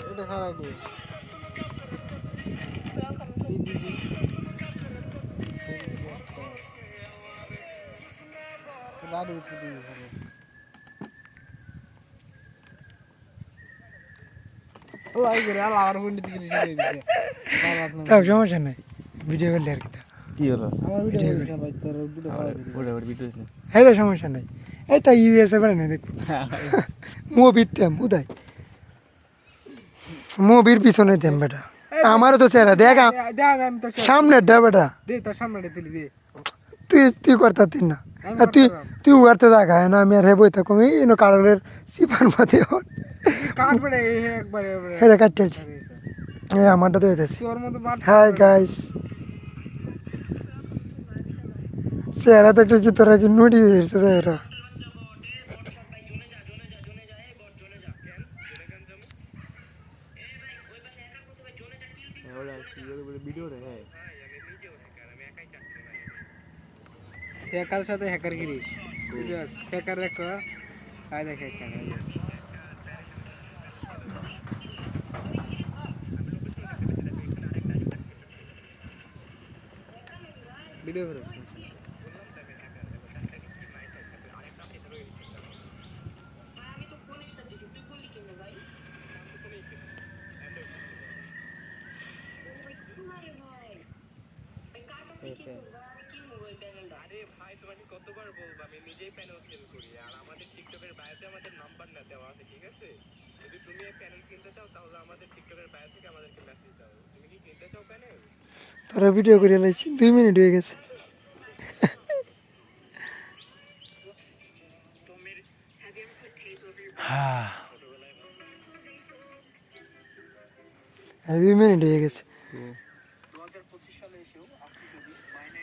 এটা খারাপ নেই গাড়ি উঠে দিবি ভালো সমস্যা নাই ভিডিও করলে আর কি কি হলো এই তো সমস্যা নাই এই তো ইউএসএ করে না দেখো মুভিতে মুদাই মুভির পিছনে দেন বেটা আমারও তো চেহারা দেখ সামনেটা বেটা তুই করতে না তুই উড়তে জায়গা না আমি আর বই থাকুম এই কারণের সিপার মাঝে হেরে কাটতেছি এই আমারটা তো দিতেছি হাই গাইস চেহারা তো একটু কি তোরা কি নুডি হয়েছে চেহারা হ্যাকার সাথে হ্যাকার গিরি হ্যাকার একটা আয় দেখ হ্যাকার ভিডিও করো আরে ভাই তোমাকে কতবার বলবো আমি নিজেই প্যানেল সেল করি আর আমাদের টিকটকের বায়োতে আমাদের নাম্বার না দেওয়া আছে ঠিক আছে যদি তুমি এই প্যানেল কিনতে চাও তাহলে আমাদের টিকটকের বায়ো থেকে আমাদেরকে মেসেজ দাও তুমি কি কিনতে চাও প্যানেল তোরা ভিডিও করে লাইছি 2 মিনিট হয়ে গেছে হ্যাঁ 2 মিনিট হয়ে গেছে